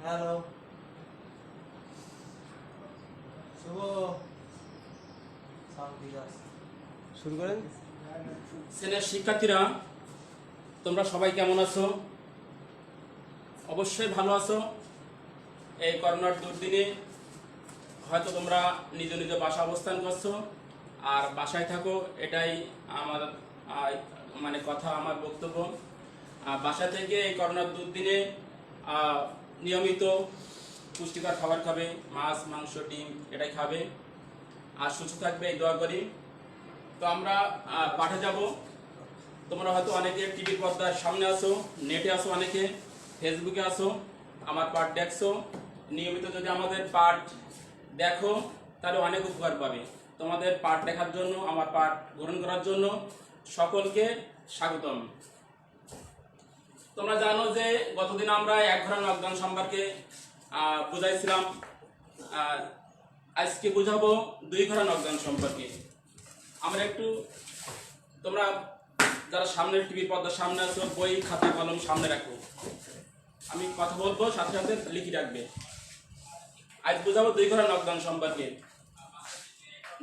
Hello শুভ শুরু করেন। শ্রেণীর শিক্ষার্থীরা, তোমরা সবাই কেমন আছো? অবশ্যই ভালো আছো। এই করোনার দুর্দিনে হয়তো তোমরা নিজ নিজ বাসা অবস্থান করছো আর বাসায় থাকো, এটাই আমার মানে কথা, আমার বক্তব্য। বাসা থেকে এই করোনার দুর্দিনে নিয়মিত পুষ্টিকর খাবার খাবে, মাছ মাংস ডিম এটাই খাবে আর সুস্থ থাকবে, এই দোয়া করি। তো আমরা পাঠে যাব। তোমরা হয়তো অনেকে টিভির পর্দার সামনে আসো, নেটে আসো, অনেকে ফেসবুকে আসো, আমার পাঠ দেখছো। নিয়মিত যদি আমাদের পাঠ দেখো তাহলে অনেক উপকার পাবে। তোমাদের পাঠ দেখার জন্য, আমার পাঠ গ্রহণ করার জন্য সকলকে স্বাগতম। তোমরা জানো যে গতদিন আমরা এক ঘর নকদান সম্পর্কে বুঝাইছিলাম। আজকে বুঝাবো দুই ঘর নকদান সম্পর্কে। আমরা একটু, তোমরা যারা সামনে টিভির পর্দার সামনে আছো, বই খাতা কলম সামনে রাখো। আমি কথা বলবো, সাথে সাথে লিখে রাখবে। আজ বুঝাবো দুই ঘোড়া নকদান সম্পর্কে।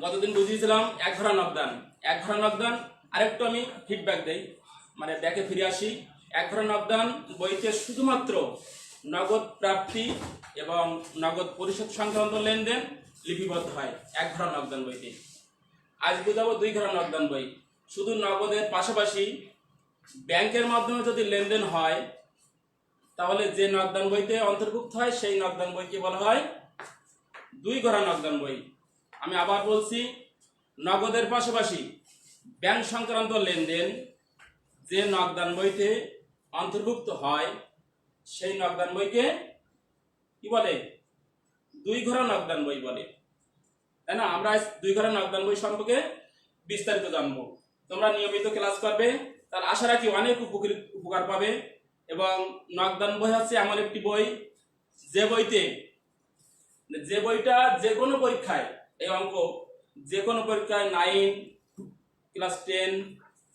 গতদিন বুঝিয়েছিলাম এক ঘোড়া নকদান। এক ঘোড়া নকদান আরেকটু আমি ফিডব্যাক দেই, মানে ব্যাকে ফিরে আসি। এক ঘোড়া নকদান বইতে শুধুমাত্র নগদ প্রাপ্তি এবং নগদ পরিশোধ সংক্রান্ত লেনদেন লিপিবদ্ধ হয় এক ঘোড়া নকদান বইতে। আজ বুঝাবো দুই ঘোড়া নকদান বই। শুধু নগদের পাশাপাশি ব্যাংকের মাধ্যমে যদি লেনদেন হয় তাহলে যে নকদান বইতে অন্তর্ভুক্ত হয় সেই নকদান বইকে বলা হয় দুই ঘোড়া নকদান বই। আমি আবার বলছি, নগদের পাশাপাশি ব্যাংক সংক্রান্ত লেনদেন যে নকদান বইতে অন্তর্ভুক্ত হয় সেই নকদান বইকে কি বলে? দুই ঘোড়া নকদান বই বলে, তাই না? আমরা দুই ঘোড়া নকদান বই সম্পর্কে বিস্তারিত জানবো। তোমরা নিয়মিত ক্লাস করবে, তার আশা রাখি অনেক উপকার পাবে। এবং নকদান বই হচ্ছে এমন একটি বই যে বইটা যে কোনো পরীক্ষায়, এই অঙ্ক যে কোনো পরীক্ষায় 9 ক্লাস 10,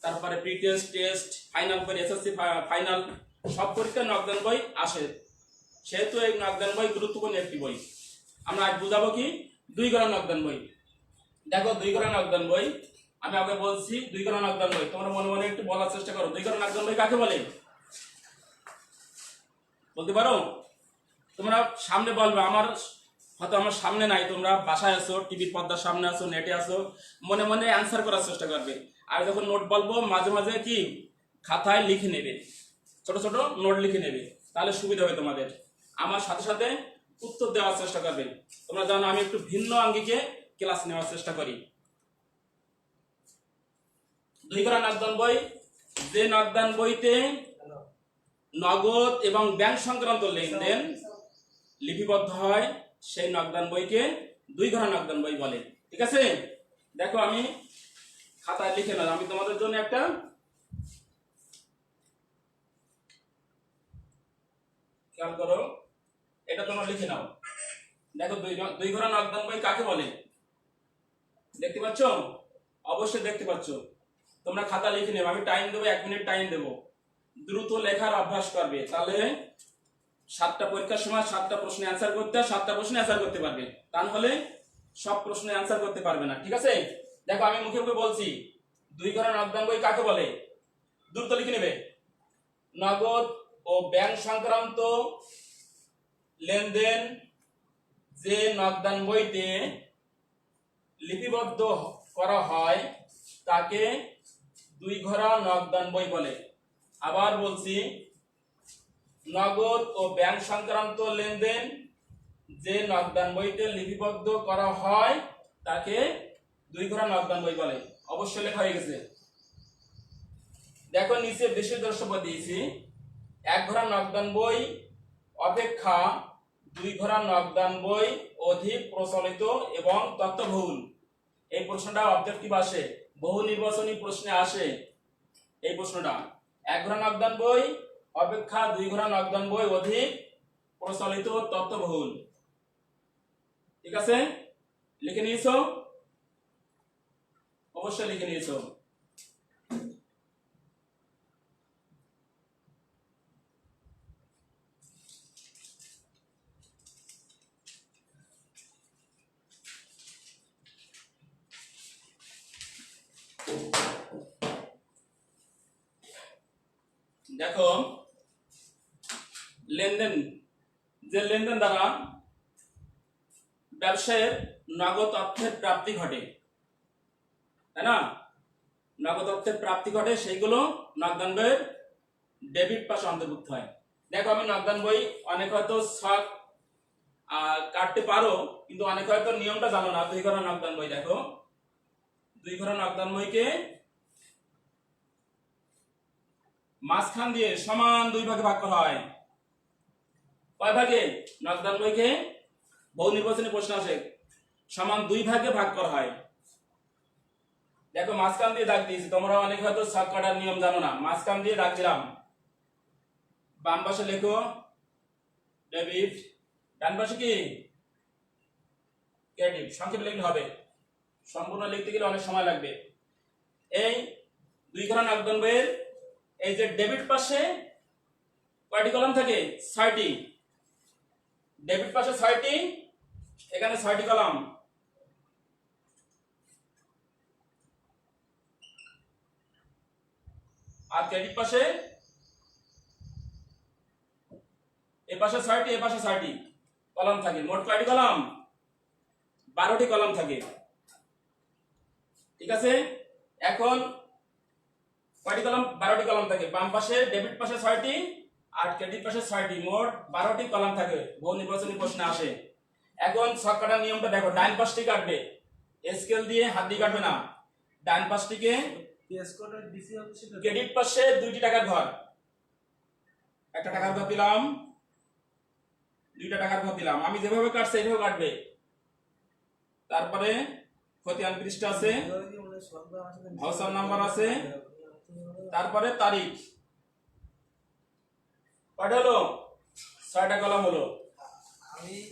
তারপরে প্রি টেস্ট, টেস্ট ফাইনাল, পরে এসএসসি ফাইনাল, সব পরীক্ষায় নকদান বই আসে। সেহেতু এই নকদান বই গুরুত্বপূর্ণ একটি বই। আমরা আজ বুঝাবো কি দুই ঘোড়া নকদান বই। দেখো, দুই ঘোড়া নকদান বই আমি আগে বলছি, দুই ঘোড়া নকদান বই তোমরা মনে মনে একটু বলার চেষ্টা করো। দুই ঘোড়া নকদান বই কাকে বলে বলতে পারো? তোমরা সামনে বলবে, আমার হয়তো আমার সামনে নাই, তোমরা বাসায় আছো, টিভির পর্দার সামনে আছো, নেটে আছো, মনে মনে অ্যান্সার করার চেষ্টা করবে। আর যখন নোট বলবো মাঝে মাঝে কি খাতায় লিখে নেবে, ছোট ছোট নোট লিখে নেবে, তাহলে সুবিধা হবে তোমাদের। আমার সাথে সাথে উত্তর দেওয়ার চেষ্টা করবে। তোমরা জানো আমি একটু ভিন্ন আঙ্গিকে ক্লাস নেওয়ার চেষ্টা করি। দুই ঘোড়া নকদান বই, যে নকদান বইতে নগদ এবং ব্যাংক সংক্রান্ত লেনদেন লিপিবদ্ধ হয় সেই নকদান বইকে দুই ঘোড়া নকদান বই বলে। ঠিক আছে? দেখো, আমি খাতায় লিখে নাও, আমি তোমাদের জন্য একটা খেয়াল করো, এটা তোমরা লিখে নাও। দেখো, দুই ঘোড়া নকদান বই কাকে বলে দেখতে পাচ্ছ? অবশ্যই দেখতে পাচ্ছ। তোমরা খাতা লিখে নেবে, আমি টাইম দেবো, 1 মিনিট টাইম দেবো। দ্রুত লেখার অভ্যাস করবে, তাহলে 7টা পরীক্ষার সময় 7টা প্রশ্নে অ্যান্সার করতে, 7টা প্রশ্নে অ্যান্সার করতে পারবে। তা নাহলে সব প্রশ্নে অ্যান্সার করতে পারবে না। ঠিক আছে? দেখো, আমি মুখে মুখে বলছি, দুই ঘোড়া নকদান বই কাকে বলে? দ্রুত লিখে নেবে। নগদ ও ব্যাংক সংক্রান্ত লেনদেন যে নকদান বইতে লিপিবদ্ধ করা হয় তাকে দুই ঘোড়া নকদান বই বলে। আবার বলছি, নগদ ও ব্যাংক সংক্রান্ত লেনদেন যে নকদান বইতে লিপিবদ্ধ করা হয় তাকে দুই ঘোড়া নকদান বই বলে। অবশ্যই লেখা হয়ে গেছে। দেখো, নিচে বেশি দ্রষ্টব্য দিয়েছি। এক ঘোড়া নকদান বই অপেক্ষা দুই ঘোড়া নকদান বই অধিক প্রচলিত এবং তথ্যবহুল। এই প্রশ্নটা অবজেক্টিভ আসে, বহু নির্বাচনী প্রশ্নে আসে এই প্রশ্নটা। এক ঘোড়া নকদান বই অপেক্ষা দুই ঘোড়া নকদান বই অধিক প্রচলিত, তথ্যবহুল। ঠিক আছে? লিখে নিয়েছো? অবশ্যই লিখে নিয়েছো। দেখো লেনদেন, যে লেনদেন দ্বারা ব্যবসায়ের নগদ অর্থের প্রাপ্তি ঘটে, তাই না? নগদ অর্থের প্রাপ্তি ঘটে, সেইগুলো নগদান বইয়ের ডেবিট পাশে অন্তর্ভুক্ত হয়। দেখো আমি নগদান বই অনেক হয়তো শখ কাটতে পারো, কিন্তু অনেক হয়তো নিয়মটা জানো না। 2 ঘর নগদান বই, দেখো 2 ঘর নগদান বইকে মাঝখান দিয়ে সমান 2 ভাগে ভাগ করা হয়। কয় ভাগে? নগদান বইকে বহু নির্বাচনী প্রশ্ন আসে, সমান 2 ভাগে ভাগ করা হয়। দেখো মাঝখান দিয়ে দাগ দিয়েছি, তোমরা অনেক হয়তো শখ কাটার নিয়ম জানো না। মাঝখান দিয়ে দাগ দিলাম, বাম পাশে লেখো ডেবিট, ডান পাশে কি ক্রেডিট। সংক্ষেপে লিখলে হবে, সম্পূর্ণ লিখতে গেলে অনেক সময় লাগবে। এই 2 ঘর নগদান বইয়ের এই যে ডেবিট পাশে কয়টি কলাম থাকে? 6টি। ডেবিট পাশে 6টি, এখানে 6টি কলাম। আর ক্রেডিট পাশে এ পাশে 6টি, এ পাশে 6টি কলাম থাকে। মোট কয়টি কলাম? 12টি কলাম থাকে। ঠিক আছে, এখন কয়টি কলাম? 12টি কলাম থাকে। বাম পাশে ডেবিট পাশে 6টি আর ক্রেডিট পাশে 6টি, মোট 12টি কলাম থাকে। বহু নির্বাচনী প্রশ্নে আসে। এখন ছক কাটার নিয়মটা দেখো, ডান পাশটি কাটবে, স্কেল দিয়ে হাত দিয়ে কাটবে না। ডান পাশটিকে ক্রেডিট পাশে 2টি টাকার ঘর, একটা টাকার ঘর দিলাম, 2টা টাকার ঘর দিলাম। আমি যেভাবে কাটছি এইভাবে কাটবে। তারপরে খতিয়ান পৃষ্ঠা আছে, ভাউচার নাম্বার আছে, তারপরে তারিখ। কয়টা হলো? 6টা কলাম হলো।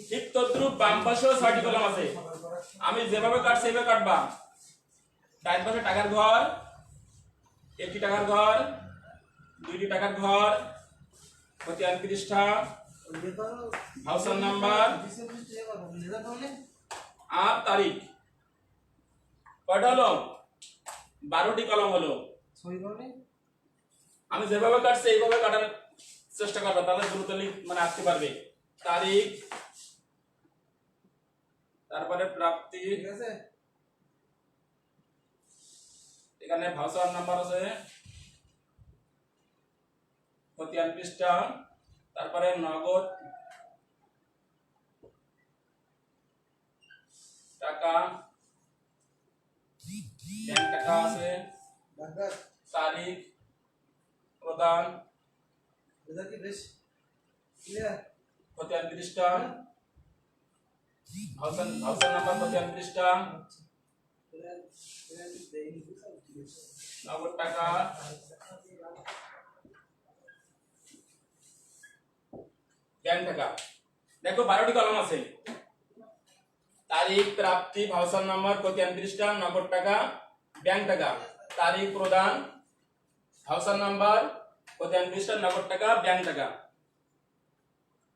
ঠিক তদ্রুপ বাম পাশেও 6টি কলাম আছে। আমি যেভাবে কাটছি এইভাবে কাটবা। ডান পাশে টাকার ঘর, 1টি টাকার ঘর, 2টি টাকার ঘর, খতিয়ান পৃষ্ঠা, ভাউচার নাম্বার আর তারিখ। কয়টা হলো? 12টি কলাম হলো। আমি যেভাবে কাটছি এইভাবে কাটার চেষ্টা করবে, তাহলে দ্রুত মানে আসতে পারবে। তারিখ, তারপরে প্রাপ্তি, এখানে ভাউচার নাম্বার আছে, খতিয়ান পৃষ্ঠা, তারপরে নগদ টাকা, ব্যাংক টাকা আছে, তারিখ প্রদান, খতিয়ান পৃষ্ঠা, ভাউচার নাম্বার, খতিয়ান পৃষ্ঠা, নগদ টাকা, ব্যাংক টাকা। দেখো 12টি কলাম আছে। তারিখ, প্রাপ্তি, ভাউচার নাম্বার, খতিয়ান পৃষ্ঠা, নগদ টাকা, ব্যাংক টাকা, তারিখ প্রদান, ভাউচার নাম্বার, খতিয়ান পৃষ্ঠা, নগদ টাকা, ব্যাংক টাকা।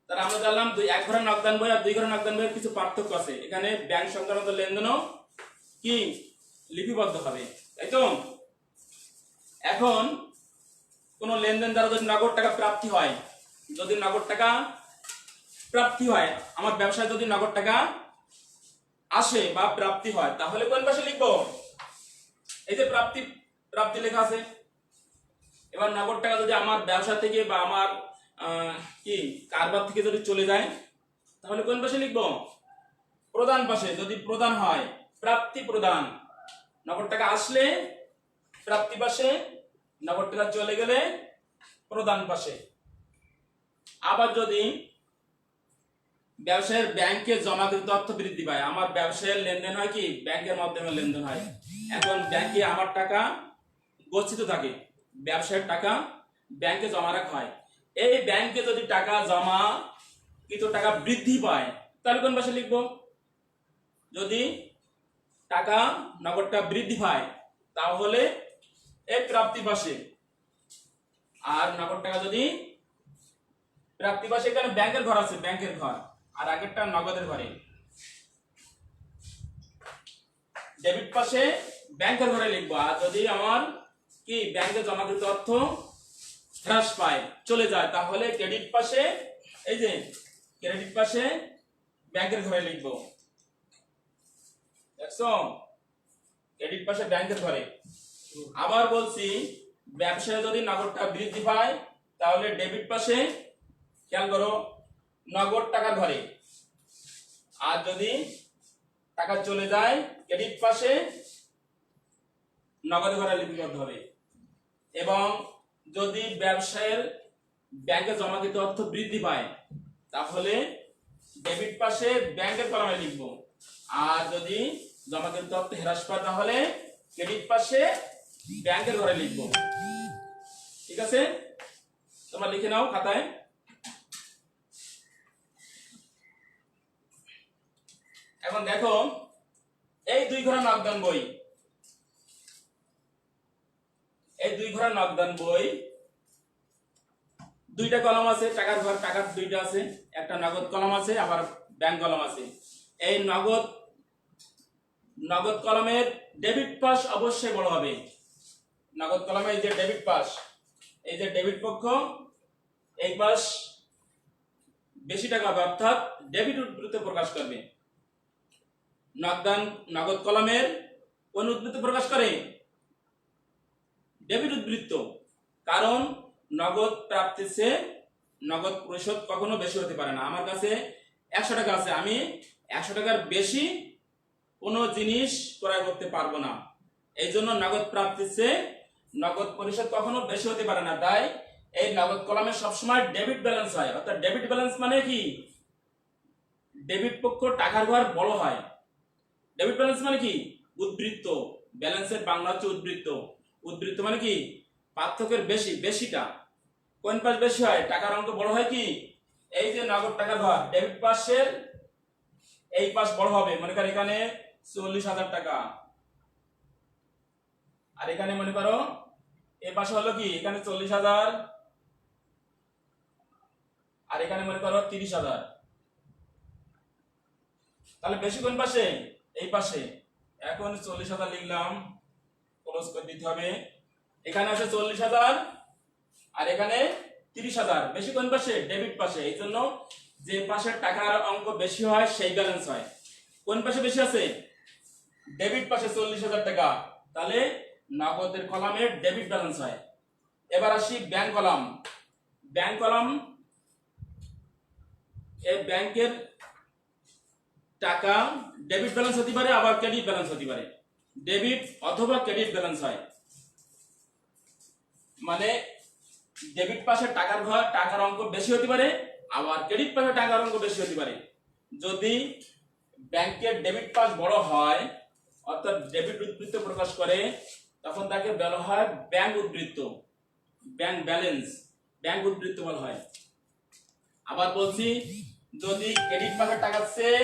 তাহলে আমরা জানলাম 1 ঘরের নগদান বই আর 2 ঘরের নগদান বইয়ের কিছু পার্থক্য আছে। এখানে ব্যাংক সংক্রান্ত লেনদেনও কি লিপিবদ্ধ হবে, তাই তো? এখন কোন লেনদেন দ্বারা যদি নগদ টাকা প্রাপ্তি হয়, যদি নগদ টাকা প্রাপ্তি হয়, আমার ব্যবসায় যদি নগদ টাকা আসে বা প্রাপ্তি হয়, তাহলে কোন পাশে লিখবো? এই যে প্রাপ্তি, প্রাপ্তি লেখা আছে। এবার নগদ টাকা যদি আমার ব্যবসা থেকে বা আমার কি কারবার থেকে যদি চলে যায়, তাহলে কোন পাশে লিখবো? প্রদান পাশে। যদি প্রদান হয়, প্রাপ্তি প্রদান। নগদ টাকা আসলে প্রাপ্তি পাশে, নগদ টাকা চলে গেলে প্রদান পাশে। আবার যদি ব্যবসায়ের ব্যাংকে জমাকৃত অর্থ বৃদ্ধি পায়, আমার ব্যবসায়ের লেনদেন হয় কি ব্যাংকের মাধ্যমে লেনদেন হয়। এখন ব্যাংকে আমার টাকা গচ্ছিত থাকে, ব্যবসায়ের টাকা ব্যাংকে জমা রাখা হয়। এই ব্যাংকে যদি টাকা জমা কিন্তু টাকা বৃদ্ধি পায়, তাহলে কোন পাশে লিখবো? যদি টাকা নগদটা বৃদ্ধি পায়, তাহলে এই প্রাপ্তি পাশে। আর নগদ টাকা যদি প্রাপ্তি পাশে, এখানে ব্যাংকের ঘর আছে, ব্যাংকের ঘর, আর আগেরটা নগদের ঘরে। ডেবিট পাশে ব্যাংকের ঘরে লিখবো। আর যদি আমার কি ব্যাংকে জমাকৃত অর্থ হ্রাস পায়, চলে যায়, তাহলে ক্রেডিট পাশে, এই যে ক্রেডিট পাশে ব্যাংকের ঘরে লিখবো। দেখছো, ক্রেডিট পাশে ব্যাংকের ঘরে। আবার বলছি, ব্যবসায় যদি নগদটা বৃদ্ধি পায় তাহলে ডেবিট পাশে, খেয়াল করো, নগদ টাকার ঘরে। আর যদি টাকা চলে যায় ক্রেডিট পাশে নগদ ঘরে লিপিবদ্ধ হবে। এবং যদি ব্যবসায়ের ব্যাংকে জমাকৃত অর্থ বৃদ্ধি পায় তাহলে ডেবিট পাশে ব্যাংকের কলামে লিখব। আর যদি জমাকৃত অর্থ হ্রাস পায় তাহলে ক্রেডিট পাশে ব্যাংকের ঘরে লিখব। ঠিক আছে, তোমরা লিখে নাও খাতায়। এখন দেখো, এই 2 ঘর নগদান বই, এই 2 ঘর নগদান বই, 2টা কলম আছে, টাকার ঘর, টাকার 2টা আছে, একটা নগদ কলম আছে, আবার ব্যাংক কলম আছে। এই নগদ কলমের ডেবিট পাশ অবশ্যই বড় হবে। নগদ কলমে এই যে ডেবিট পাশ, এই যে ডেবিট পক্ষ, এই পাশ বেশি টাকা হবে, অর্থাৎ ডেবিট উদ্বৃত্ত প্রকাশ করবে। নগদ কলমের কোন উদ্বৃত্ত প্রকাশ করে? ডেবিট উদ্বৃত্ত। কারণ নগদ প্রাপ্তির চেয়ে নগদ পরিশোধ কখনো বেশি হতে পারে না। আমার কাছে 100 টাকা আছে, আমি 100 টাকার বেশি কোনো জিনিস ক্রয় করতে পারবো না। এই জন্য নগদ প্রাপ্তির চেয়ে নগদ পরিশোধ কখনো বেশি হতে পারে না। তাই এই নগদ কলামে সবসময় ডেবিট ব্যালেন্স হয়। অর্থাৎ ডেবিট ব্যালেন্স মানে কি? ডেবিট পক্ষ টাকার ঘর বড় হয়। ডেবিট ব্যালেন্স মানে কি? উদ্বৃত্ত। ব্যালেন্সের বাংলা হচ্ছে উদ্বৃত্ত। উদ্বৃত্ত মানে কি? পার্থক্যের বেশি, বেশিটা। কোন পাশ বেশি হয়? টাকার অঙ্ক বড় হয় কি? এই যে নগদ টাকার ঘর, ডেবিট পাশের এই পাশ বড় হবে। মনে করো এখানে 40,000 টাকা, আর এখানে মনে করো এই পাশে হলো কি, এখানে 40,000, আর এখানে মনে করো 30,000। তাহলে বেশি কোন পাশে? এই পাশে। এখন 40,000 লিখলাম, ক্লোজ করে দিতে হবে। এখানে আছে 40,000 আর এখানে 30,000। বেশি কোন পাশে? ডেবিট পাশে। এই জন্য যে পাশে টাকার অঙ্ক বেশি হয় সেই ব্যালেন্স হয়। কোন পাশে বেশি আছে? ডেবিট পাশে 40,000 টাকা। তাহলে নগদের কলামে ডেবিট ব্যালেন্স হয়। এবার আসি ব্যাংক কলাম। ব্যাংক কলাম, এই ব্যাংকের টাকা ডেবিট ব্যালেন্স হতে পারে, আবার ক্রেডিট ব্যালেন্স হতে পারে। ডেবিট অথবা ক্রেডিট ব্যালেন্স হয়। মানে ডেবিট পাশে টাকার ঘর, টাকার অঙ্ক বেশি হতে পারে, আবার ক্রেডিট পাশে টাকার অঙ্ক বেশি হতে পারে। যদি ব্যাংকের ডেবিট পাশ বড় হয়, অর্থাৎ ডেবিট উদ্বৃত্ত প্রকাশ করে, তখন তাকে বলা হয় ব্যাংক উদ্বৃত্ত, ব্যাংক ব্যালেন্স, ব্যাংক উদ্বৃত্ত বলা হয়। আবার বলছি, যদি ক্রেডিট পাশের টাকার চেয়ে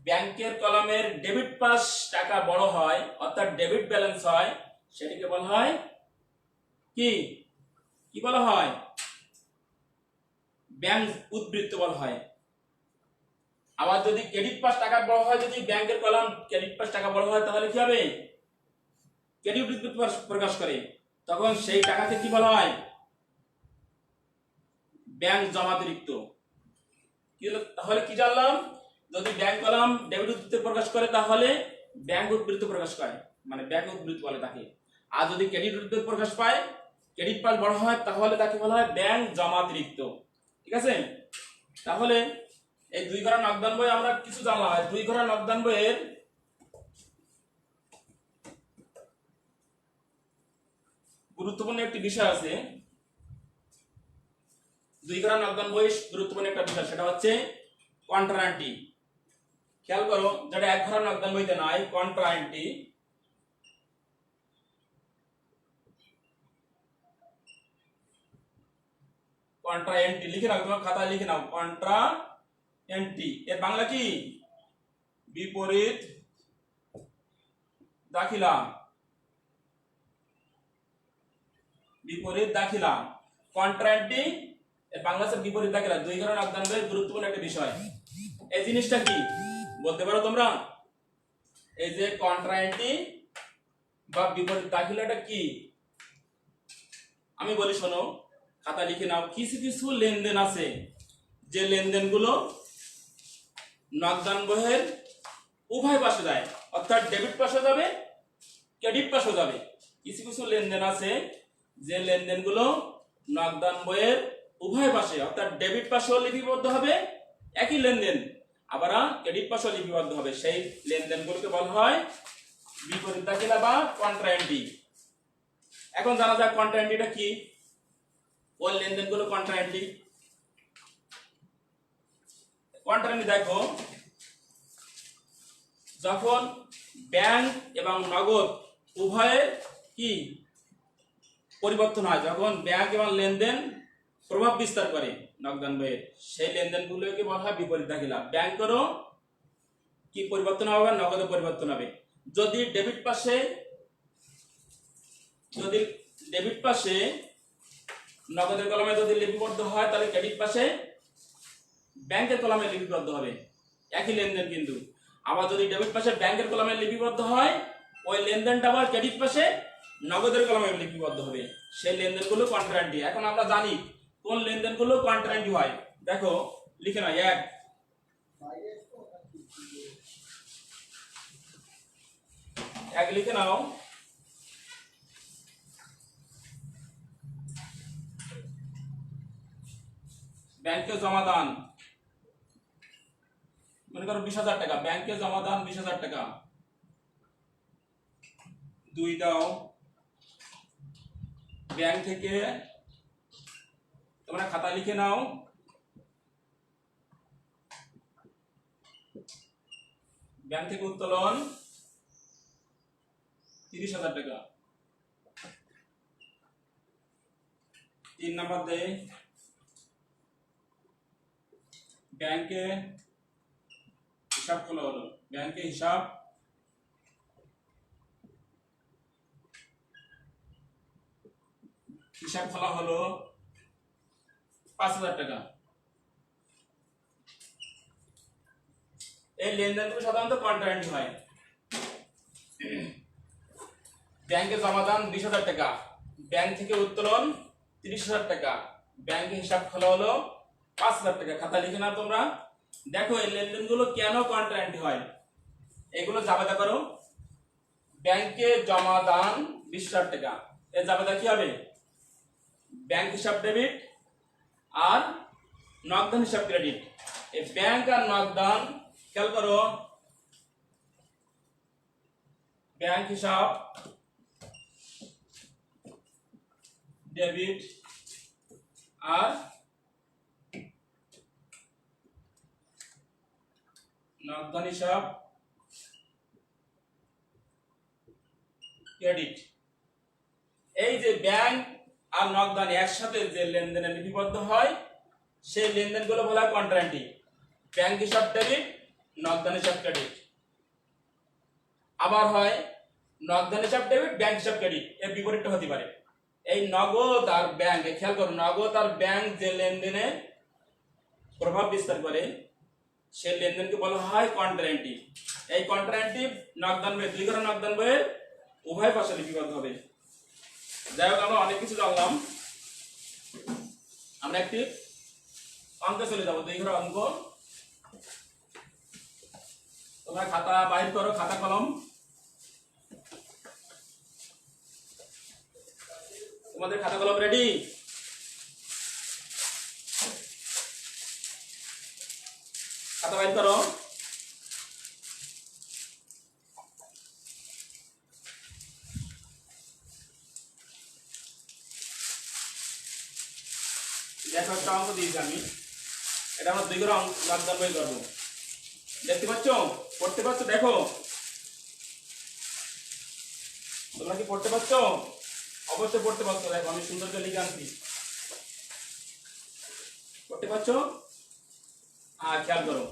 ব্যাংকের কলামের ডেবিট পাশ টাকা বড় হয়, অর্থাৎ ডেবিট ব্যালেন্স হয়, সেটিকে বলা হয় কি? কি বলা হয়? ব্যাংক উদ্বৃত্ত বলা হয়। আবার যদি ক্রেডিট পাশ টাকা বড় হয়, যদি ব্যাংকের কলাম ক্রেডিট পাশ টাকা বড় হয়, তাহলে কি হবে? ক্রেডিট উদ্বৃত্ত প্রকাশ করে, তখন সেই টাকাকে কি বলা হয়? ব্যাংক জমাতিরিক্ত। তাহলে কি জানলাম? যদি ব্যাংক কলাম ডেবিট উদ্বৃত্ত প্রকাশ করে তাহলে ব্যাংক উদ্বৃত্ত প্রকাশ করে, মানে ব্যাংক উদ্বৃত্ত বলে তাকে। আর যদি ক্রেডিট উদ্বৃত্ত প্রকাশ পায়, ক্রেডিট পাশ বড় হয়, তাহলে তাকে বলা হয় ব্যাংক জমাতিরিক্ত। ঠিক আছে? তাহলে এই 2 ঘর নগদান বই আমরা কিছু জানলাম। 2 ঘর নগদান বইয়ের গুরুত্বপূর্ণ একটি বিষয় আছে। 2 ঘর নগদান বই গুরুত্বপূর্ণ একটা বিষয়, সেটা হচ্ছে কন্ট্রান্টি। খেয়াল করো, যেটা 1 ঘর নগদান বইতে নাই, কন্ট্রান্টি। কন্ট্রাএন্টি লিখে নাও, তোমার খাতায় লিখে নাও। কন্ট্রাএন্টি এর বাংলা কি? বিপরীত দাখিলা। বিপরীত দাখিলা। কন্ট্রাএন্টি এর বাংলা হচ্ছে বিপরীত দাখিলা। 2 ঘর নগদান বইয়ের গুরুত্বপূর্ণ একটা বিষয়। এই জিনিসটা কি বলতে পারো তোমরা? এই যে কন্ট্রাএন্টি বা বিপরীত দাখিলাটা কি? আমি বলি শোনো। খাতা লিখে নাও। কিছু কিছু লেনদেন আছে যে লেনদেনগুলো নগদান বইয়ের উভয় পাশে যায়, অর্থাৎ ডেবিট পাশে যাবে, ক্রেডিট পাশে যাবে। কিছু কিছু লেনদেন আছে যে লেনদেনগুলো নগদান বইয়ের উভয় পাশে, অর্থাৎ ডেবিট পাশেও লিপিবদ্ধ হবে একই লেনদেন, আবার ক্রেডিট পাশেও লিপিবদ্ধ হবে। সেই লেনদেনগুলোকে বলা হয় বিপরীত দাখিলা বা কন্ট্রা এন্ট্রি। এখন জানা যাক কন্ট্রা এন্ট্রিটা কি, কোন লেনদেনগুলো কন্ট্রা এন্ট্রি। কন্ট্রা এন্ট্রি দেখো, যখন ব্যাংক এবং নগদ উভয়ের কি পরিবর্তন হয়, যখন ব্যাংক এবং লেনদেন প্রভাব বিস্তার করে নগদান বইয়ের, সেই লেনদেনগুলোকে বলা হয় বিপরীত দাখিলা। ব্যাংকেরও কি পরিবর্তন হবে, নগদে পরিবর্তন হবে। যদি ডেবিট পাশে নগদের কলমে যদি লিপিবদ্ধ হয়, তাহলে ক্রেডিট পাশে ব্যাংকের কলমে লিপিবদ্ধ হবে, একই লেনদেন কিন্তু। আবার যদি ডেবিট পাশে ব্যাংকের কলমে লিপিবদ্ধ হয়, ওই লেনদেনটা আবার ক্রেডিট পাশে নগদের কলমে লিপিবদ্ধ হবে। সেই লেনদেনগুলো কন্ট্রা এন্ট্রি। এখন আমরা জানি কোন লেনদেনগুলো কন্ট্রা এন্ট্রি হয়। দেখো লিখে নাও, এক লিখে নাও। ব্যাংকে জমা দান, মনে করো 20,000 টাকা, ব্যাংকে জমা দান 20,000 টাকা। 2 দাও, ব্যাংক থেকে তোমরা খাতা লিখে নাও, ব্যাংক থেকে উত্তোলন 30,000 টাকা। 3 নাম্বার দে, ব্যাংকে হিসাব খোলা হলো, ব্যাংকে হিসাব খোলা হলো 5,000 টাকা। এই লেনদেনগুলো সাধারণত কন্ট্রা এন্ট্রি হয়। ব্যাংকে জমা দান 20,000 টাকা, ব্যাংক থেকে উত্তোলন 30,000 টাকা, ব্যাংকে হিসাব খোলা হলো 5,000 টাকা। খাতা লিখে নাও তোমরা। দেখো এই লেনদেনগুলো কেন কন্ট্রা এন্ট্রি হয়, এগুলো জাবেদা করো। ব্যাংকে জমা দান 20,000 টাকা, এর জাবেদা কি হবে? ব্যাংক হিসাব ডেবিট আর নগদান হিসাব ক্রেডিট। এই ব্যাংক আর নগদান খেয়াল করো, ব্যাংক হিসাব ডেবিট আর নগদান হিসাব ক্রেডিট। এই যে ব্যাংক আর নগদান একসাথে যে লেনদেনে লিপিবদ্ধ হয়, সেই লেনদেনগুলো বলা হয় কন্ট্রা এন্ট্রি। ব্যাংক হিসাব ডেবিট, নগদান হিসাব ক্রেডিট। আবার হয় নগদান হিসাব ডেবিট, ব্যাংক হিসাব ক্রেডিট, এর বিপরীতটা হতে পারে। এই নগদ আর ব্যাংক, খেয়াল করো, নগদ আর ব্যাংক যে লেনদেনে প্রভাব বিস্তার করে, সেই লেনদেনকে বলা হয় কন্ট্রা এন্ট্রি। এই কন্ট্রা এন্ট্রি নগদান বই, 2 ঘর নগদান বইয়ের উভয় পাশে লিপিবদ্ধ হবে। যাই হোক, আমরা অনেক কিছু জানলাম। আমরা একটি অঙ্কে চলে যাবো, 2 ঘর অঙ্ক। তোমরা খাতা বাইর করো, খাতা কলম। তোমাদের খাতা কলম রেডি? খাতা বাইর করো। দেখো একটা অঙ্ক দিয়েছি আমি, এটা আমরা 2 ঘর নগদান বই করবো। দেখতে পাচ্ছ, পড়তে পারছো? দেখো তোমরা কি পড়তে পারছো? অবশ্যই পড়তে পারছো। দেখো আমি সুন্দর করে লিখে আনছি, পড়তে পারছো? আর খেয়াল করো,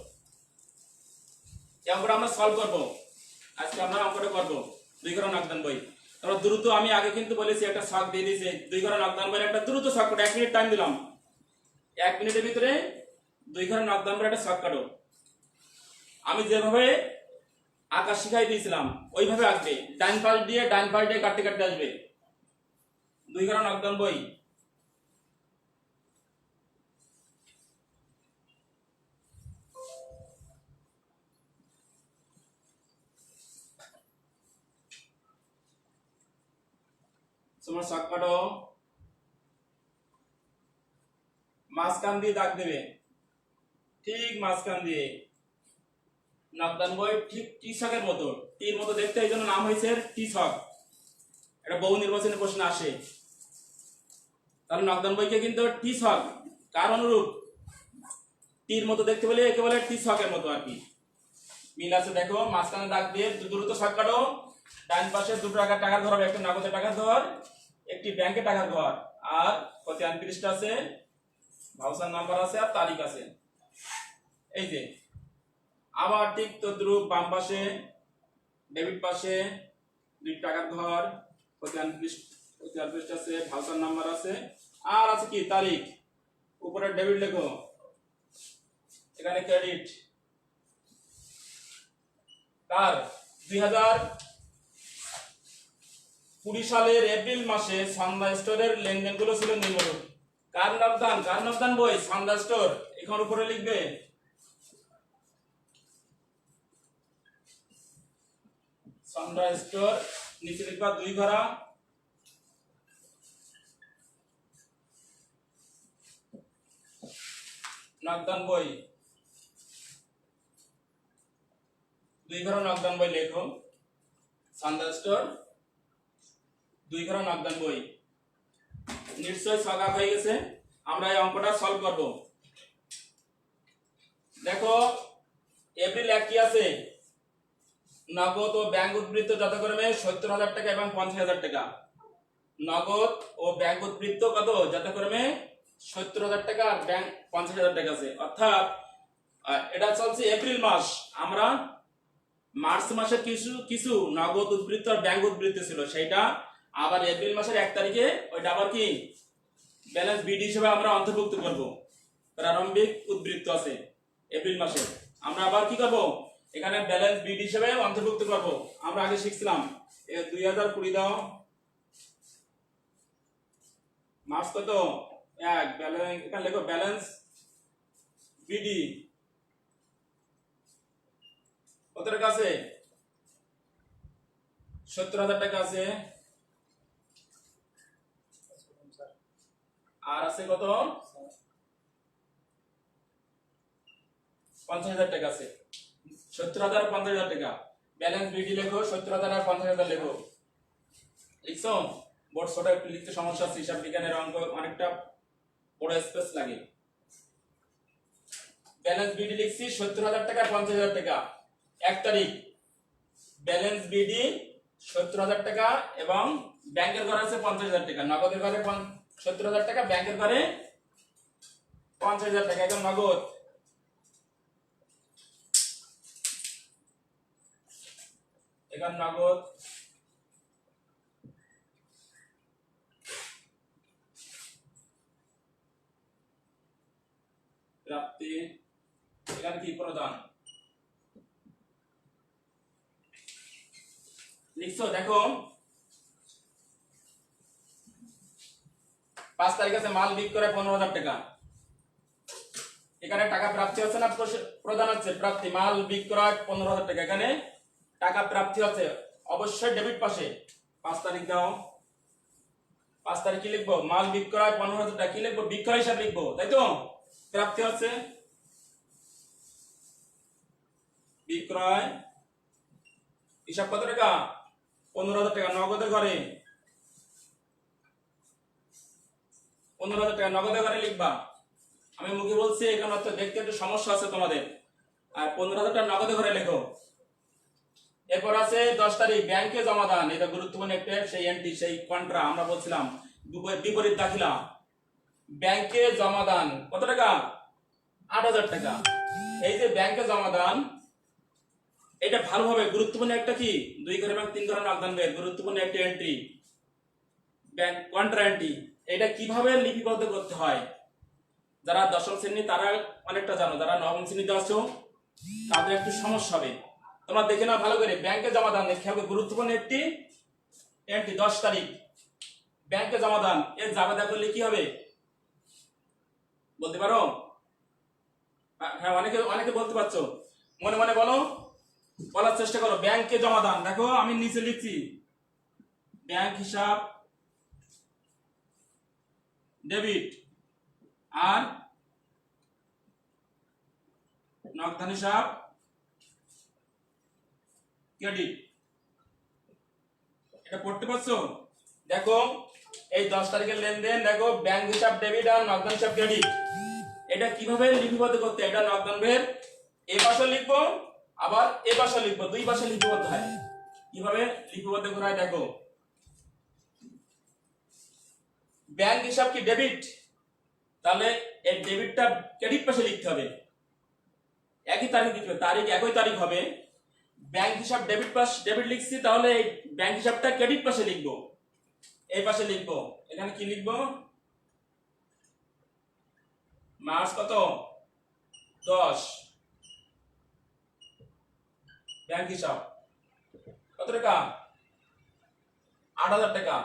এই অঙ্কটা আমরা সলভ করবো। আজকে আমরা অঙ্কটা করবো 2 ঘর নগদান বই। তোমরা দ্রুত, আমি আগে কিন্তু বলেছি একটা ছক দিয়ে দিয়েছি, 2 ঘর নগদান বইয়ের একটা দ্রুত ছক কাটো। 1 মিনিট টাইম দিলাম, 1 মিনিটের ভিতরে 2 ঘর নগদান বইয়ের একটা ছক কাটো। আমি যেভাবে আঁকা শিখাই দিয়েছিলাম ওইভাবে আঁকবে। ডান পাশ দিয়ে কাটতে কাটতে আসবে। 2 ঘর নগদান বই তোমার শক কাটো, মাঝখান দিয়ে দাগ দেবে, ঠিক মাঝখান দিয়ে। নকদান বই ঠিক টি ছকের মতো, টির মতো দেখতে, এই জন্য নাম হয়েছে টি ছক। এটা বহু নির্বাচনী প্রশ্ন আসে। তাহলে নকদান বইকে কিন্তু টি ছক কার অনুরূপ? টির মতো দেখতে বলে একে বলে টি ছকের মতো আর কি। মিল আছে দেখো, মাঝখানে দাগ দিয়ে দ্রুত ছক কাটো। ডান পাশে দুটো টাকার ঘর হবে, একটা নগদে টাকার ঘর, একটি ব্যাংকে টাকার ঘর, আর খতিয়ান পৃষ্ঠা আছে, ভাউচার নাম্বার আছে, আর তারিখ আছে। এই যে আবার ঠিক তদ্রুপ বাম পাশে ডেবিট পাশে দুই টাকার ঘর, খতিয়ান পৃষ্ঠা আছে, ভাউচার নাম্বার আছে, আর আছে কি তারিখ। উপরে ডেবিট লেখো, এখানে ক্রেডিট। কার? 2020 সালের এপ্রিল মাসে সন্ধ্যা স্টোরের লেনদেনগুলো ছিল নিম্নরূপ। কার নকদান? কার নকদান বই? সন্ধ্যা স্টোর। এখন উপরে লিখবে সন্ধ্যা স্টোর, নিচে লিখবা 2 ঘরা, নকদান বই। 2 ঘরা নকদান বই লেখো, সন্ধ্যা স্টোর 2 ঘরা নকদান বই। নিশ্চয় ছক হয়ে গেছে। আমরা এই অঙ্কটা সলভ করব। দেখো এপ্রিল 1 কি আছে? নগদ ও ব্যাংক উদ্বৃত্ত যথাক্রমে 70,000 টাকা এবং 50,000 টাকা। নগদ ও ব্যাংক উদ্বৃত্ত কত? যথাক্রমে 70,000 টাকা আর ব্যাংক 50,000 টাকা আছে। অর্থাৎ এটা চলছে এপ্রিল মাস। আমরা মার্চ মাসে কিছু নগদ উদ্বৃত্ত আর ব্যাংক উদ্বৃত্ত ছিল, সেটা আবার এপ্রিল মাসের 1 তারিখে ওইটা আবার কি ব্যালেন্স বিডি হিসেবে আমরা অন্তর্ভুক্ত করব। প্রারম্ভিক উদ্বৃত্ত আছে এপ্রিল মাসে, আমরা আবার কি করব? এখানে ব্যালেন্স বিডি হিসেবে অন্তর্ভুক্ত করব। আমরা আগে শিখছিলাম 2020 দাও, মার্চ কত? 1, ব্যালেন্স এখানে লেখো ব্যালেন্স বিডি কত টাকা আছে? 70,000 টাকা আছে। আর আছে কত? 50,000 টাকা আছে। 70,000 আর 50,000 টাকা। ব্যালেন্স বিডি লেখো, 70,000 আর 50,000 লেখো। লিখছো? বোর্ড ছোট একটু লিখতে সমস্যা আছে, হিসাব বিজ্ঞানের অঙ্ক অনেকটা বড় স্পেস লাগে। ব্যালেন্স বিডি লিখছি 70,000 টাকা, 50,000 টাকা। 1 তারিখ ব্যালেন্স বিডি 70,000 টাকা এবং ব্যাংকের ঘরে আছে 50,000 টাকা। নগদের ঘরে 70,000 টাকা, ব্যাংকের ঘরে 50,000 টাকা। এখন নগদ এখানে নগদ প্রাপ্তি, এখানে কি প্রদান লিখছো? দেখো 5 তারিখ আছে, মাল বিক্রয় 15,000 টাকা। এখানে টাকা প্রাপ্তি হচ্ছে না প্রদান হচ্ছে? প্রাপ্তি। মাল বিক্রয় 15,000 টাকা, এখানে টাকা প্রাপ্তি হচ্ছে, অবশ্যই ডেবিট পাশে। 5 তারিখ দাও, 5 তারিখ কি লিখবো? মাল বিক্রয় 15,000 টাকা। কি লিখবো? বিক্রয় হিসাব লিখবো, তাই তো? প্রাপ্তি হচ্ছে বিক্রয় হিসাব কত টাকা? 15,000 টাকা। নগদের ঘরে 15,000 টাকা নগদের ঘরে লিখবা। আমি মুখে বলছি, এখানে তো দেখতে একটু সমস্যা আছে তোমাদের। আর 15,000 টাকা নগদের ঘরে লেখো। এরপর আছে 10 তারিখ ব্যাংকে জমা দান। এটা গুরুত্বপূর্ণ একটা সেই এন্ট্রি, সেই কন্ট্রা আমরা বলছিলাম বিপরীত দাখিলা। ব্যাংকে জমা দান কত টাকা? 8,000 টাকা। এই যে ব্যাংকে জমা দান, এটা ভালোভাবে গুরুত্বপূর্ণ একটা কি 2 ঘর এবং 3 ঘর নকদান ব্যয়, গুরুত্বপূর্ণ একটা এন্ট্রি, ব্যাংক কন্ট্রা এন্ট্রি। এটা কিভাবে লিপিবদ্ধ করতে হয় যারা দশম শ্রেণী তারা অনেকটা জানো, যারা নবম শ্রেণীতে আছো তাদের একটু সমস্যা হবে। তোমরা দেখে নাও ভালো করে। ব্যাংকে জমা দান দেখে হবে গুরুত্বপূর্ণ একটি এন্ট্রি। 10 তারিখ ব্যাংকে জমা দান, এর জাবেদা করলে কি হবে বলতে পারো? হ্যাঁ, অনেকে বলতে পারছো, মনে মনে বলো, বলার চেষ্টা করো। ব্যাংকে জমা দান, দেখো আমি নিচে লিখছি ব্যাংক হিসাব ডেবিট আর নগদান হিসাব ক্রেডিট। এটা পড়তে পারছো? দেখো এই 10 তারিখের লেনদেন, দেখো ব্যাংক হিসাব ডেবিট আর নগদান হিসাব ক্রেডিট। এটা কিভাবে লিপিবদ্ধ করতে, এটা নগদানের এ পাশে লিখবো আবার এ পাশে লিখবো, দুই পাশে লিপিবদ্ধ হয়। কিভাবে লিপিবদ্ধ করা হয় দেখো, ব্যাংক হিসাব কি ডেবিট, তাহলে এই ডেবিটটা ক্রেডিট পাশে লিখতে হবে, একই তারিখ দিতে হবে, তারিখ একই তারিখ হবে। ব্যাংক হিসাব ডেবিট পাশ ডেবিট লিখছি, তাহলে এই ব্যাংক হিসাবটা ক্রেডিট পাশে লিখবো, এই পাশে লিখবো। এখানে কি লিখবো, মার্চ কত 10, ব্যাংক হিসাব কত টাকা 8,000 টাকা।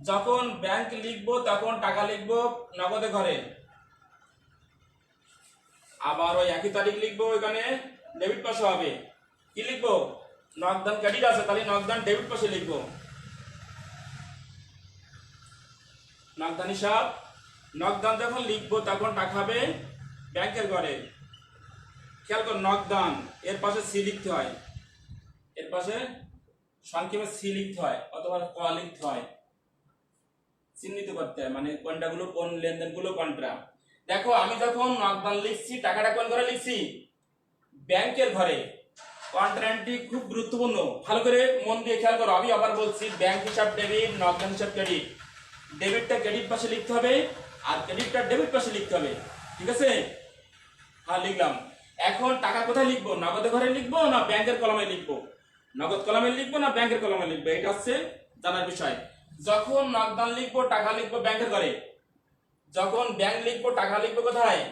যখন ব্যাংক লিখবো তখন টাকা লিখবো নগদে ঘরে, আবার ওই একই তারিখ লিখবো, এখানে ডেবিট পাশে হবে। কি লিখবো, নগদান ক্রেডিট আছে তাহলে নগদান ডেবিট পাশে লিখবো। নগদান হিসাব, নগদান যখন লিখবো তখন টাকা হবে ব্যাংকের ঘরে। খেয়াল কর, নগদান এর পাশে সি লিখতে হয়, এর পাশে সংক্ষেপে সি লিখতে হয় অথবা ক লিখতে হয়, চিহ্নিত করতে হয়, মানে কোনটাগুলো কোন লেনদেনগুলো কোনটা। দেখো আমি যখন নগদান লিখছি, টাকাটা কোন ঘরে লিখছি, ব্যাংকের ঘরে। কন্ট্রাক্টটি খুব গুরুত্বপূর্ণ, ভালো করে মন দিয়ে খেয়াল করো। আমি আবার বলছি, ব্যাংক হিসাব ডেবিট, নগদান হিসাব ক্রেডিট। ডেবিটটা ক্রেডিট পাশে লিখতে হবে আর ক্রেডিটটা ডেবিট পাশে লিখতে হবে, ঠিক আছে? হ্যাঁ লিখলাম। এখন টাকা কোথায় লিখবো, নগদ ঘরে লিখবো না ব্যাংকের কলমে লিখবো, নগদ কলমে লিখবো না ব্যাংকের কলমে লিখবো, এটা হচ্ছে জানার বিষয়। যখন নগদান লিখবো টাকা লিখবো ব্যাংকের ঘরে, যখন ব্যাংক লিখবো টাকা লিখবো কোথায়,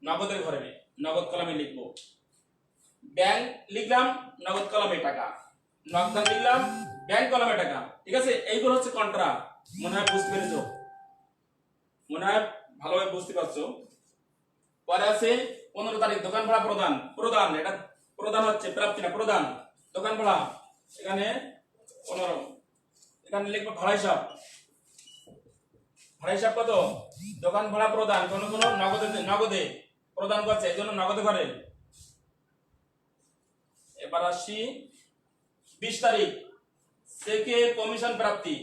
নগদের ঘরে, নগদ কলমে লিখবো। ব্যাংক লিখলাম নগদ কলমে টাকা, নগদান লিখলাম ব্যাংক কলমে টাকা, ঠিক আছে? এইগুলো হচ্ছে কন্ট্রা। মনে হয় বুঝতে পেরেছো, মনে হয় ভালোভাবে বুঝতে পারছো। পরে আছে 15 তারিখ দোকান ভাড়া প্রদান, প্রদান এটা প্রদান হচ্ছে প্রাপ্তি না, প্রদান দোকান ভাড়া, এখানে 15। এখানে লিখবো ভাড়া হিসাব, ভাড়া হিসাব কত, দোকান ভাড়া প্রদান, কোন কোন নগদে নগদে প্রদান করছে, এই জন্য নগদে করে। এবার আসি 20 তারিখ, চেকে কমিশন প্রাপ্তি,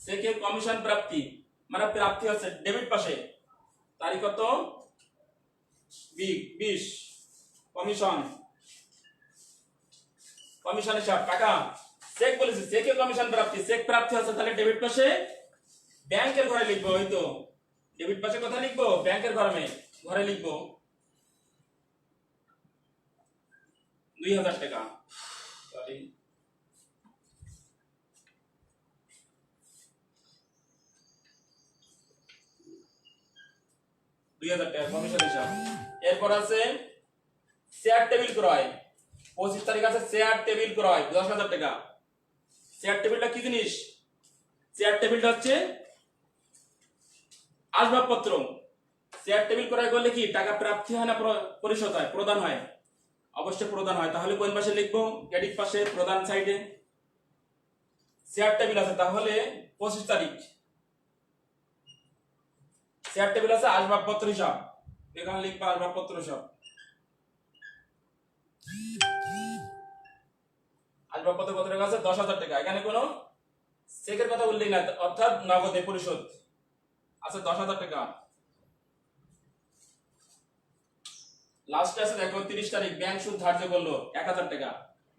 চেকে কমিশন প্রাপ্তি মানে প্রাপ্তি হচ্ছে ডেবিট পাশে, তারিখ কত 20, কমিশন, কমিশন হিসাব টাকা। চেক বলেছে চেকে কমিশন প্রাপ্তি, চেক প্রাপ্তি হচ্ছে তাহলে ডেবিট পাশে ব্যাংকের ঘরে লিখবো, ওই তো ডেবিট পাশে কোথায় লিখবো, ব্যাংকের ঘরে লিখবো 2,000 টাকা। সরি, 2,000 টাকা কমিশন হিসাব। এরপর আছে চেয়ার টেবিল ক্রয়, 25 তারিখ আছে চেয়ার টেবিল ক্রয় 10,000 টাকা। চেয়ার টেবিলটা কি জিনিস, চেয়ার টেবিলটা হচ্ছে আসবাবপত্র। চেয়ার টেবিল ক্রয় করলে কি টাকা প্রাপ্তি হয় না পরিশোধ হয়, প্রদান হয়, অবশ্যই প্রদান হয়। তাহলে কোন পাশে লিখবো, ক্রেডিট পাশে প্রদান সাইডে চেয়ার টেবিল আছে, তাহলে 25 তারিখ চেয়ার টেবিল আছে আসবাবপত্র হিসাব, এখানে লিখবো আসবাবপত্র হিসাব। আসবাবপত্র কত টাকা আছে 10,000 টাকা, এখানে কোনো চেকের কথা উল্লেখ নাই, অর্থাৎ নগদে পরিশোধ আছে 10,000 টাকা। লাস্টে আছে দেখো 30 তারিখ, ব্যাংক সুদ ধার্য করলো 1,000 টাকা।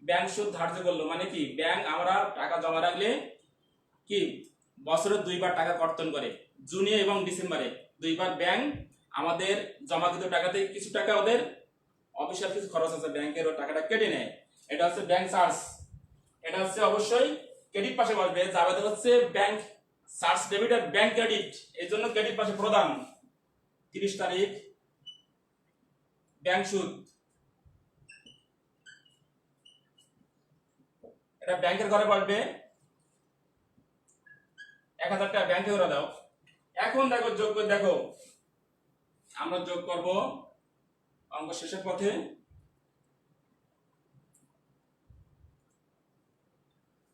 ব্যাংক সুদ ধার্য করলো মানে কি, ব্যাংক আমরা টাকা জমা রাখলে কি বছরে 2বার টাকা কর্তন করে, জুনে এবং ডিসেম্বরে 2বার ব্যাংক আমাদের জমাকৃত টাকাতে কিছু টাকা ওদের অফিসিয়াল কিছু খরচ আছে, ব্যাংকের ও টাকাটা কেটে নেয়, এটা হচ্ছে ব্যাংক চার্জ। এটা হচ্ছে অবশ্যই ক্রেডিট পাশে বসবে, যাবে হচ্ছে ব্যাংক চার্জ ডেবিট আর ব্যাংক ক্রেডিট, এই জন্য ক্রেডিট পাশে প্রদান। 30 তারিখ ব্যাংক সুদ, এটা ব্যাংকের ঘরে বসবে 1,000 টাকা ব্যাংকে ওরা দাও। এখন দেখো যোগ করে দেখো, আমরা যোগ করব অঙ্ক শেষের পথে।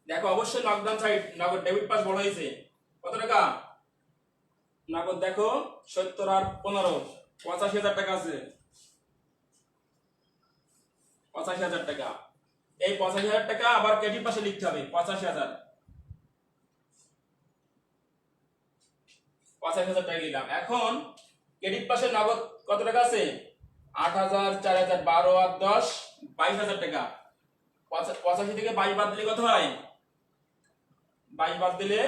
দেখো অবশ্যই নগদান সাইড, নগদ ডেবিট পাস বড় হয়েছে কত টাকা নগদ দেখো 70 আর 15 85,000 টাকা আছে। 85,000 টাকা। এই 85,000 টাকা আবার ক্রেডিট পাশে লিখতে হবে 85,000। 85,000 টাকা লিখলাম। এখন ক্রেডিট পাশে নগদ কত টাকা আছে? 8,000, 4,000, 12 আর 10 22,000 টাকা। 85 থেকে 22 বাদ দিলে কত হয়? 22 বাদ দিলে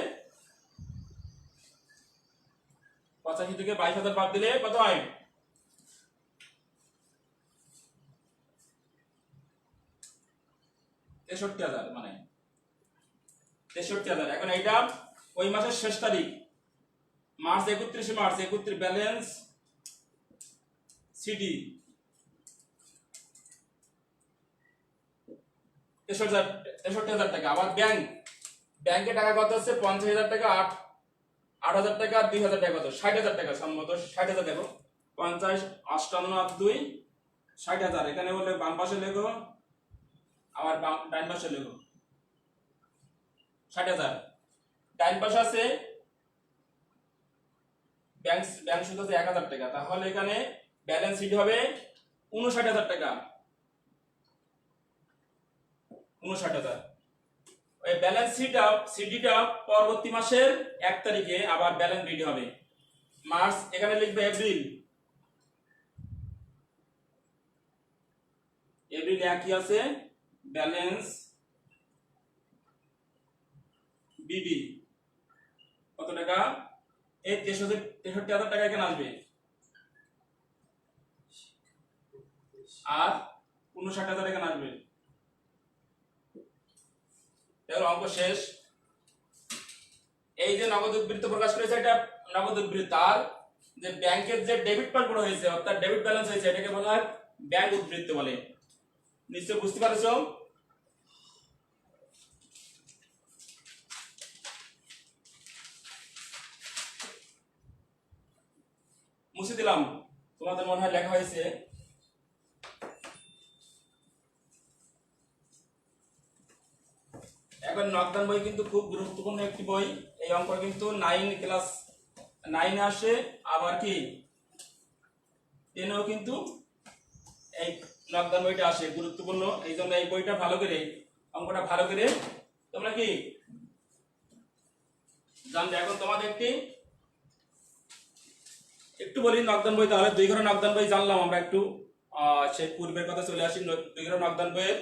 85 থেকে 22,000 বাদ দিলে কত হয়? 63,000, মানে 63,000। এখন এইটা ওই মাসের শেষ তারিখ মার্চ 31 মার্চ 31 ব্যালেন্স সিডি 63,000 টাকা। আবার ব্যাংকে টাকা কত হচ্ছে? 50,000 টাকা, 8,000 টাকা, 2,000 টাকা, কত? 60,000 টাকা। সম্মত 60,000 দেখো, 50, 58 আর 2 60,000। এখানে বলে বাম পাশে লেখো, আবার ডান পাশে লেখো 60,000। ডান পাশে আছে ব্যাংক সুদ আছে 1,000 টাকা। তাহলে এখানে ব্যালেন্স শিট হবে 59,000 টাকা। 59,000। ওই ব্যালেন্স সিডিটা পরবর্তী মাসের 1 তারিখে আবার ব্যালেন্স বিডি হবে। মার্চ, এখানে লিখবে এপ্রিল। এপ্রিল একই আছে ব্যালেন্স বিডি কত টাকা? এই 63,000 টাকা এখানে আসবে, আর 59,000 এখানে আসবে। অঙ্ক শেষ। এই যে নগদ উদ্বৃত্ত প্রকাশ করেছে, এটা নগদ উদ্বৃত্ত। আর যে ব্যাংকের যে ডেবিট পাসবুক হয়েছে, অর্থাৎ ডেবিট ব্যালেন্স হয়েছে, এটাকে বলা হয় ব্যাংক উদ্বৃত্ত বলে। নিশ্চয় বুঝতে পারছো? মুছে দিলাম, তোমাদের মনে হয় লেখা হয়েছে। এখন নকদান বই কিন্তু খুব গুরুত্বপূর্ণ একটি বই। এই অঙ্ক কিন্তু ক্লাস 9 আসে, আবার কি 10-এও কিন্তু এই নকদান বইটা আসে, গুরুত্বপূর্ণ। এই জন্য এই বইটা ভালো করে, অঙ্কটা ভালো করে তোমরা কি জানবে। এখন তোমাদের একটু বলি নকদান বই। তাহলে 2 ঘর নকদান বই জানলাম আমরা একটু। সেই পূর্বের কথা চলে আসি। 2 ঘর নকদান বইয়ের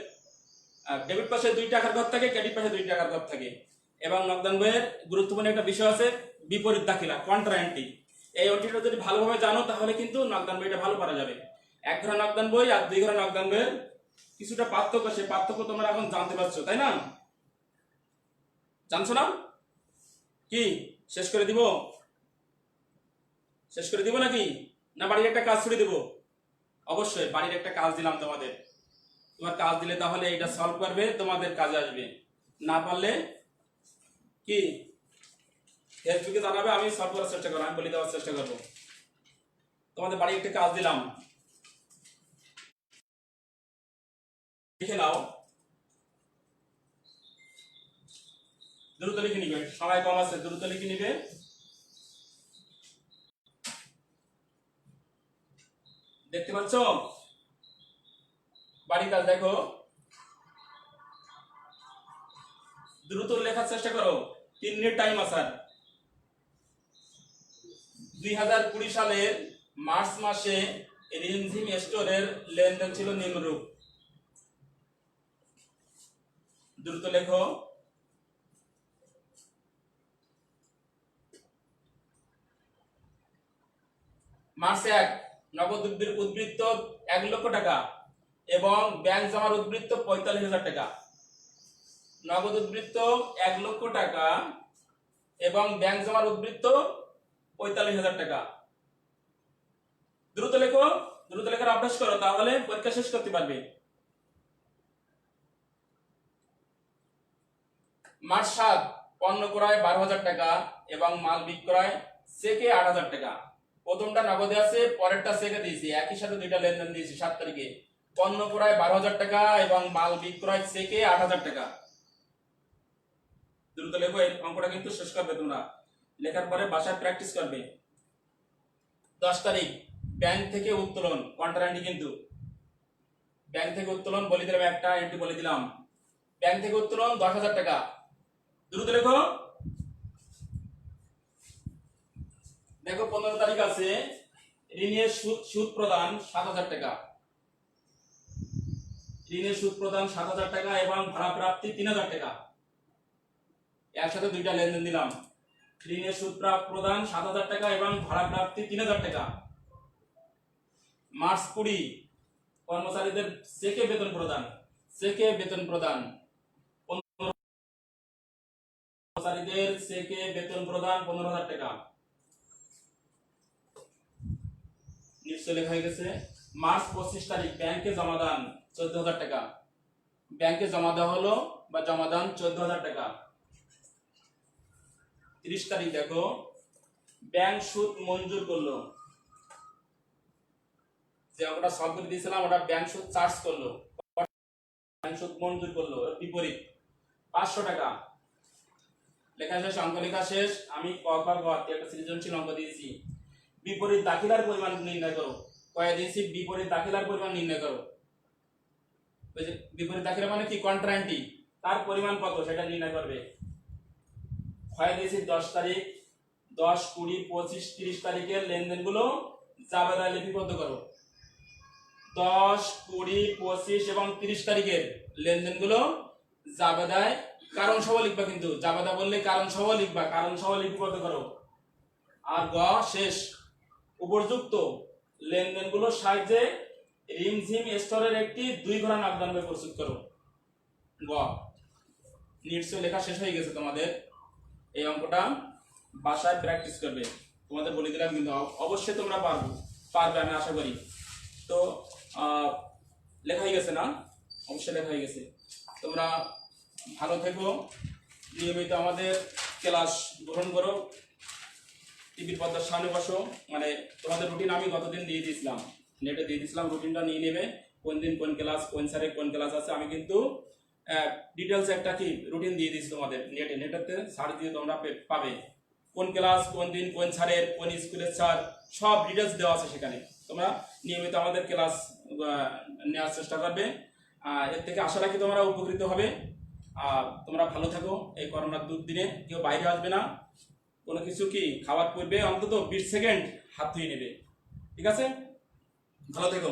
ডেবিট পাশে 2 টাকার ঘর থাকে, ক্রেডিট পাশে 2 টাকার ঘর থাকে। এবং নকদান বইয়ের গুরুত্বপূর্ণ একটা বিষয় আছে বিপরীত দাখিলা, কন্ট্রা এন্ট্রি। এই এন্ট্রিটা যদি ভালোভাবে জানো তাহলে কিন্তু নকদান বইটা ভালো পারা যাবে। 1 ঘর নকদান বই আর 2 ঘর নকদান বইয়ের কিছুটা পার্থক্য, সেই পার্থক্য তোমরা এখন জানতে পারছো, তাই না? জানছো না? কি শেষ করে দিব? শেষ করে দিব নাকি, না বাড়ির একটা কাজ ছুড়ে দিব? অবশ্যই বাড়ির একটা কাজ দিলাম তোমাদের। তোমার কাজ দিলে তাহলে এটা সলভ করবে, তোমাদের কাজে আসবে। না পারলে কি ফেসবুকে জানাবে, আমি সলভ করার চেষ্টা করবো, আমি বলে দেওয়ার চেষ্টা করবো। তোমাদের বাড়ি একটা কাজ দিলাম, লিখে নাও, দ্রুত লিখে নিবে, সময় কম আছে, দ্রুত লিখে নিবে। দেখতে পাচ্ছ বাড়ির কাজ? দেখো, দ্রুত লেখার চেষ্টা করো, 3 মিনিট টাইম আছে। 2020 সালের মার্চ মাসে রিমঝিম স্টোরের লেনদেন ছিল নিম্নরূপ। দ্রুত লেখো। মার্চ 1 নগদ উদ্বৃত্ত 1 লক্ষ টাকা এবং ব্যাংক জমার উদ্বৃত্ত 45,000 টাকা। নগদ উদ্বৃত্ত 1 লক্ষ টাকা এবং ব্যাংক জমার উদ্বৃত্ত 45,000 টাকা। দ্রুত লেখো, দ্রুত লেখার অভ্যাস করো, তাহলে পরীক্ষা শেষ করতে পারবে। মার্চ 7 পণ্য ক্রয় 12,000 টাকা এবং মাল বিক্রয় চেকে 8,000 টাকা। প্রথমটা নগদে আছে, পরেরটা চেকে দিয়েছি, একই সাথে 2টা লেনদেন দিয়েছি 7 তারিখে। পণ্য ক্রয় 12,000 টাকা এবং মাল বিক্রয় চেকে 8,000 টাকা। দ্রুত লেখো, এই অঙ্কটা কিন্তু শেষ করবে তোমরা। লেখার পরে বাসায় প্র্যাকটিস করবে। 10 তারিখ ব্যাংক থেকে উত্তোলন কন্ট্রা এন্ট্রি, কিন্তু ব্যাংক থেকে উত্তোলন বলে দিলাম, একটা এন্ট্রি বলে দিলাম। ব্যাংক থেকে উত্তোলন 10,000 টাকা, দ্রুত লেখো। দেখো 15 তারিখ আছে, ঋণের সুদ প্রদান 7,000 টাকা, ঋণের সুদ প্রদান 7,000 টাকা এবং ভাড়া প্রাপ্তি 3,000 টাকা। একসাথে দুইটা লেনদেন দিলাম। ঋণের সুদ প্রদান 7,000 টাকা এবং ভাড়া প্রাপ্তি 3,000 টাকা। মার্চ 20 কর্মচারীদের চেকে বেতন প্রদান, চেকে বেতন প্রদান, কর্মচারীদের চেকে বেতন প্রদান 15,000 টাকা। নিশ্চয় লেখা হয়ে গেছে। মার্চ 25 তারিখ ব্যাংকে জমাদান 14,000 টাকা, ব্যাংকে জমা দেওয়া হলো বা জমাদান 14,000 টাকা। 30 তারিখ দেখো, ব্যাংক সুদ মঞ্জুর করলো, যে আমরা সলভ করে দিয়েছিলাম ওটা ব্যাংক সুদ চার্জ করলো, ব্যাংক সুদ মঞ্জুর করলো, বিপরীত 500 টাকা। লেখা শেষ, অঙ্ক লেখা শেষ। আমি ক খ গ একটা সৃজনশীল অঙ্ক দিয়েছি। বিপরীত দাখিলার পরিমাণ নির্ণয় করো। কয়ে দিয়েছি বিপরীত দাখিলার পরিমাণ নির্ণয় করো। বিপরীত দাখিলা মানে কি? কন্ট্রা এন্ট্রি, তার পরিমাণ কত সেটা নির্ণয় করবে। কয়ে দিয়েছি 10 তারিখ, 10, 20, 25, 30 তারিখের লেনদেনগুলো জাবেদায় লিপিবদ্ধ করো। 10, 20, 25 এবং 30 তারিখের লেনদেনগুলো জাবেদায় কারণ সহ লিখবা, কিন্তু জাবেদা বললে কারণ সহ লিখবা, কারণ সহ লিপিবদ্ধ করো। আর গ শেষ, উপযুক্ত লেনদেনগুলোর সাহায্যে রিমঝিম স্টোরের একটি 2 ঘোড়া নকদান বই প্রস্তুত করো। গ নিশ্চয় লেখা শেষ হয়ে গেছে তোমাদের। এই অঙ্কটা বাসায় প্র্যাকটিস করবে, তোমাদের বলে দিলাম, কিন্তু অবশ্যই তোমরা পারবে আমি আশা করি। তো লেখা হয়ে গেছে না? অবশ্যই লেখা হয়ে গেছে। তোমরা ভালো থেকো, নিয়মিত আমাদের ক্লাস গ্রহণ করো, টিভির পর্দার সামনে বসো। মানে তোমাদের রুটিন আমি গতদিন দিয়ে দিয়েছিলাম, নেটে দিয়ে দিয়েছিলাম, রুটিনটা নিয়ে নেবে, কোন দিন কোন ক্লাস, কোন স্যারে কোন ক্লাস আছে। আমি কিন্তু ডিটেলস একটা কি রুটিন দিয়ে দিয়েছি তোমাদের নেটেতে সার্চ দিয়ে তোমরা পাবে, কোন ক্লাস, কোন দিন, কোন স্যারের, কোন স্কুলের স্যার, সব ডিটেলস দেওয়া আছে সেখানে। তোমরা নিয়মিত আমাদের ক্লাস নেওয়ার চেষ্টা করবে। এর থেকে আশা রাখি তোমরা উপকৃত হবে। তোমরা ভালো থাকো। এই করোনার দুর্দিনে কেউ বাইরে আসবে না, কোনো কিছু কি খাওয়ার পূর্বে অন্তত 20 সেকেন্ড হাত ধুয়ে নেবে। ঠিক আছে? ভালো থেকো।